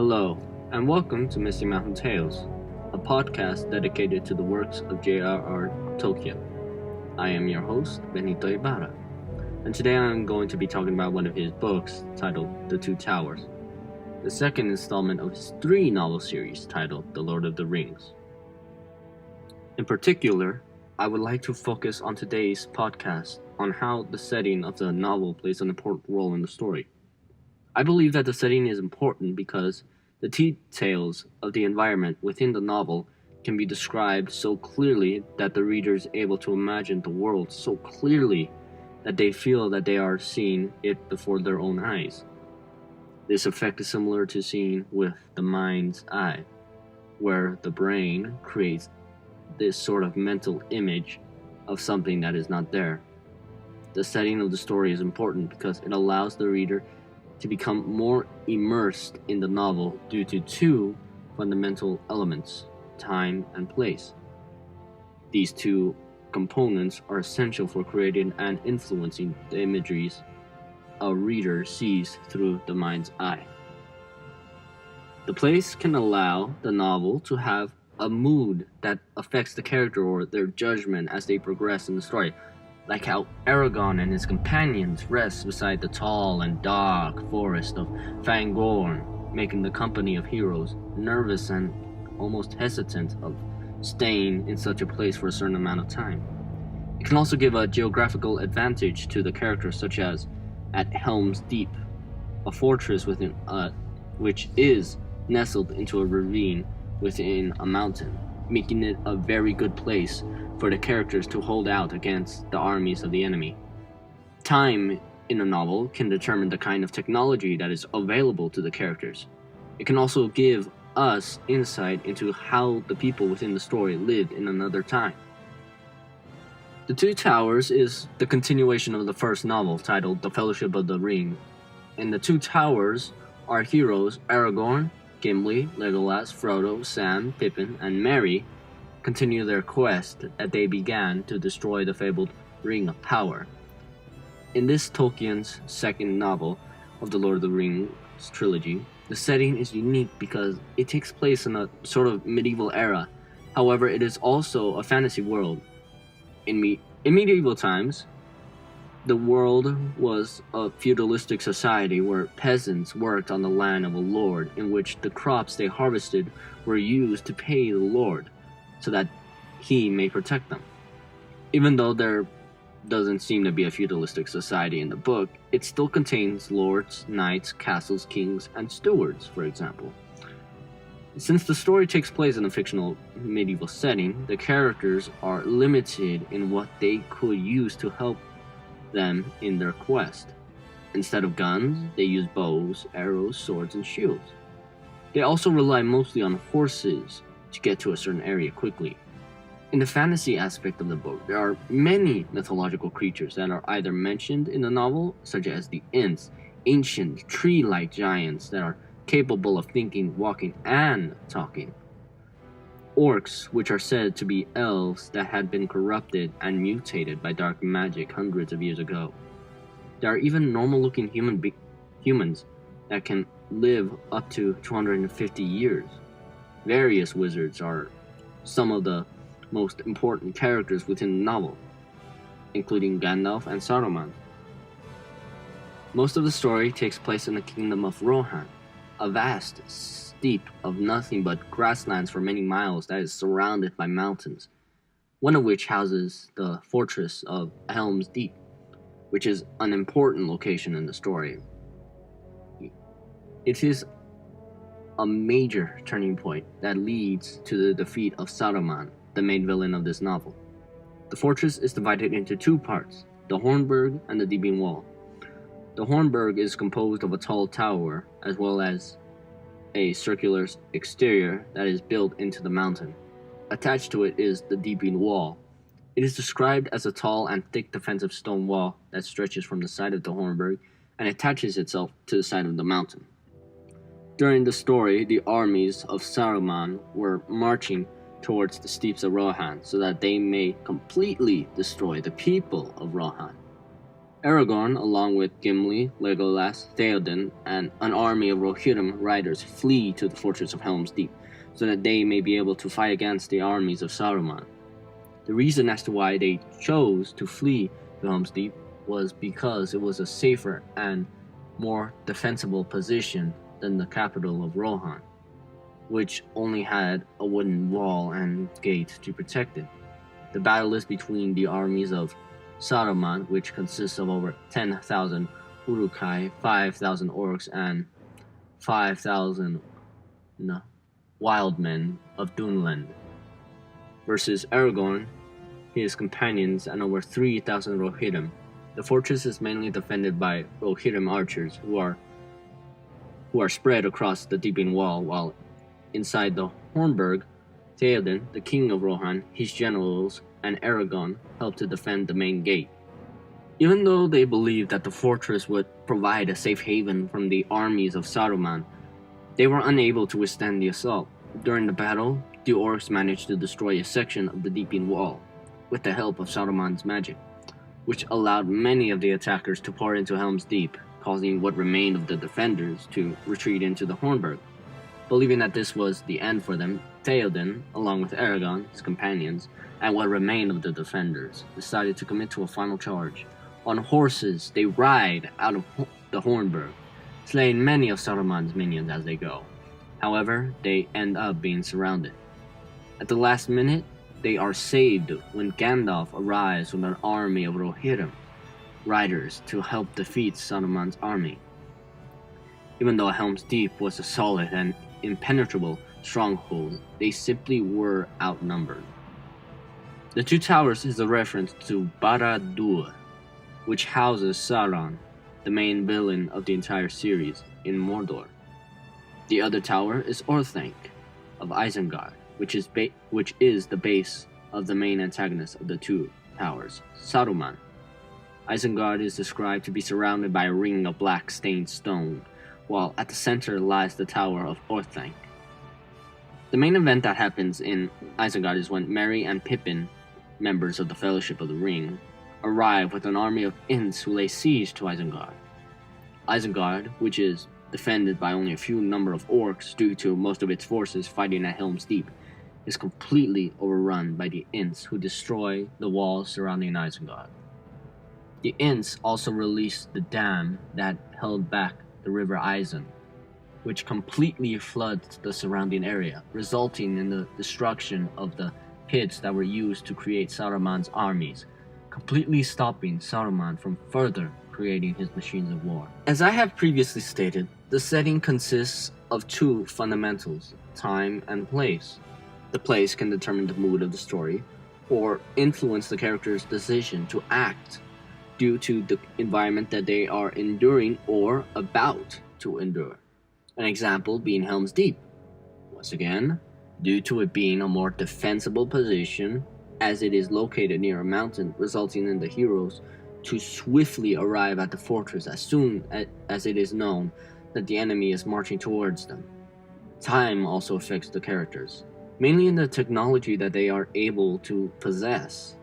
Hello, and welcome to Misty Mountain Tales, a podcast dedicated to the works of J.R.R. Tolkien. I am your host, BenitoIbarra, and today I am going to be talking about one of his books titled The Two Towers, the second installment of his three-novel series titled The Lord of the Rings. In particular, I would like to focus on today's podcast on how the setting of the novel plays an important role in the story. I believe that the setting is important because the details of the environment within the novel can be described so clearly that the reader is able to imagine the world so clearly that they feel that they are seeing it before their own eyes. This effect is similar to seeing with the mind's eye, where the brain creates this sort of mental image of something that is not there. The setting of the story is important because it allows the reader to become more immersed in the novel due to two fundamental elements, time and place. These two components are essential for creating and influencing the imageries a reader sees through the mind's eye. The place can allow the novel to have a mood that affects the character or their judgment as they progress in the story, like how Aragorn and his companions rest beside the tall and dark forest of Fangorn, making the company of heroes nervous and almost hesitant of staying in such a place for a certain amount of time. It can also give a geographical advantage to the characters, such as at Helm's Deep, a fortress which is nestled into a ravine within a mountain, making it a very good place for the characters to hold out against the armies of the enemy. Time in a novel can determine the kind of technology that is available to the characters. It can also give us insight into how the people within the story lived in another time. The Two Towers is the continuation of the first novel titled The Fellowship of the Ring. In The Two Towers, our heroes Aragorn, Gimli, Legolas, Frodo, Sam, Pippin, and Merry continue their quest that they began to destroy the fabled Ring of Power. In this Tolkien's second novel of the Lord of the Rings trilogy, the setting is unique because it takes place in a sort of medieval era. However, it is also a fantasy world. In medieval times, the world was a feudalistic society where peasants worked on the land of a lord, in which the crops they harvested were used to pay the lord, so that he may protect them. Even though there doesn't seem to be a feudalistic society in the book, it still contains lords, knights, castles, kings, and stewards, for example. Since the story takes place in a fictional medieval setting, the characters are limited in what they could use to help them in their quest. Instead of guns, they use bows, arrows, swords, and shields. They also rely mostly on horses to get to a certain area quickly. In the fantasy aspect of the book, there are many mythological creatures that are either mentioned in the novel, such as the Ents, ancient tree-like giants that are capable of thinking, walking, and talking. Orcs, which are said to be elves that had been corrupted and mutated by dark magic hundreds of years ago. There are even normal-looking humans that can live up to 250 years. Various wizards are some of the most important characters within the novel, including Gandalf and Saruman. Most of the story takes place in the kingdom of Rohan, a vast steppe of nothing but grasslands for many miles that is surrounded by mountains, one of which houses the fortress of Helm's Deep, which is an important location in the story. It is a major turning point that leads to the defeat of Saruman, the main villain of this novel. The fortress is divided into two parts, the Hornburg and the Deeping Wall. The Hornburg is composed of a tall tower as well as a circular exterior that is built into the mountain. Attached to it is the Deeping Wall. It is described as a tall and thick defensive stone wall that stretches from the side of the Hornburg and attaches itself to the side of the mountain. During the story, the armies of Saruman were marching towards the steeps of Rohan so that they may completely destroy the people of Rohan. Aragorn, along with Gimli, Legolas, Theoden, and an army of Rohirrim riders, flee to the fortress of Helm's Deep so that they may be able to fight against the armies of Saruman. The reason as to why they chose to flee to Helm's Deep was because it was a safer and more defensible position than the capital of Rohan, which only had a wooden wall and gate to protect it. The battle is between the armies of Saruman, which consists of over 10,000 Uruk-hai, 5,000 orcs, and 5,000 wild men of Dunland, versus Aragorn, his companions, and over 3,000 Rohirrim. The fortress is mainly defended by Rohirrim archers who are spread across the Deeping Wall, while inside the Hornburg, Theoden, the king of Rohan, his generals, and Aragorn helped to defend the main gate. Even though they believed that the fortress would provide a safe haven from the armies of Saruman, they were unable to withstand the assault. During the battle, the orcs managed to destroy a section of the Deeping Wall with the help of Saruman's magic, which allowed many of the attackers to pour into Helm's Deep, causing what remained of the defenders to retreat into the Hornburg. Believing that this was the end for them, Theoden, along with Aragorn, his companions, and what remained of the defenders, decided to commit to a final charge. On horses, they ride out of the Hornburg, slaying many of Saruman's minions as they go. However, they end up being surrounded. At the last minute, they are saved when Gandalf arrives with an army of Rohirrim riders to help defeat Saruman's army. Even though Helm's Deep was a solid and impenetrable stronghold, they simply were outnumbered. The Two Towers is a reference to Barad-dûr, which houses Sauron, the main villain of the entire series, in Mordor. The other tower is Orthanc of Isengard, which is the base of the main antagonist of the Two Towers, Saruman. Isengard is described to be surrounded by a ring of black stained stone, while at the center lies the Tower of Orthanc. The main event that happens in Isengard is when Merry and Pippin, members of the Fellowship of the Ring, arrive with an army of Ents who lay siege to Isengard. Isengard, which is defended by only a few number of orcs due to most of its forces fighting at Helm's Deep, is completely overrun by the Ents who destroy the walls surrounding Isengard. The Ents also released the dam that held back the river Isen, which completely floods the surrounding area, resulting in the destruction of the pits that were used to create Saruman's armies, completely stopping Saruman from further creating his machines of war. As I have previously stated, the setting consists of two fundamentals, time and place. The place can determine the mood of the story, or influence the character's decision to act due to the environment that they are enduring or about to endure. An example being Helm's Deep. Once again, due to it being a more defensible position, as it is located near a mountain, resulting in the heroes to swiftly arrive at the fortress as soon as it is known that the enemy is marching towards them. Time also affects the characters, mainly in the technology that they are able to possess.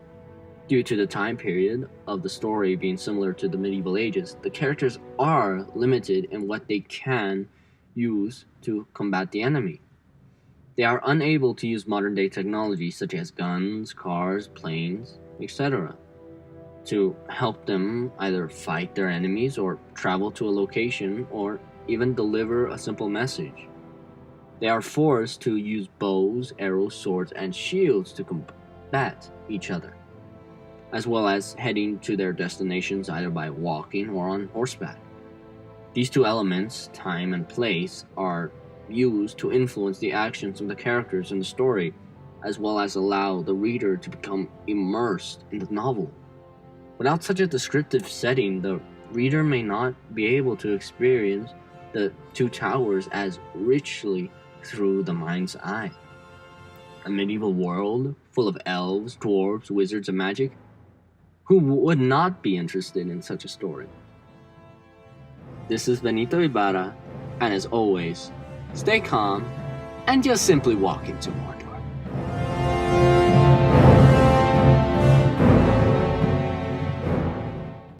Due to the time period of the story being similar to the medieval ages, the characters are limited in what they can use to combat the enemy. They are unable to use modern-day technology such as guns, cars, planes, etc. to help them either fight their enemies or travel to a location or even deliver a simple message. They are forced to use bows, arrows, swords, and shields to combat each other, as well as heading to their destinations either by walking or on horseback. These two elements, time and place, are used to influence the actions of the characters in the story, as well as allow the reader to become immersed in the novel. Without such a descriptive setting, the reader may not be able to experience the Two Towers as richly through the mind's eye. A medieval world full of elves, dwarves, wizards, and magic? Who would not be interested in such a story? This is BenitoIbarra, and as always, stay calm and just simply walk into one.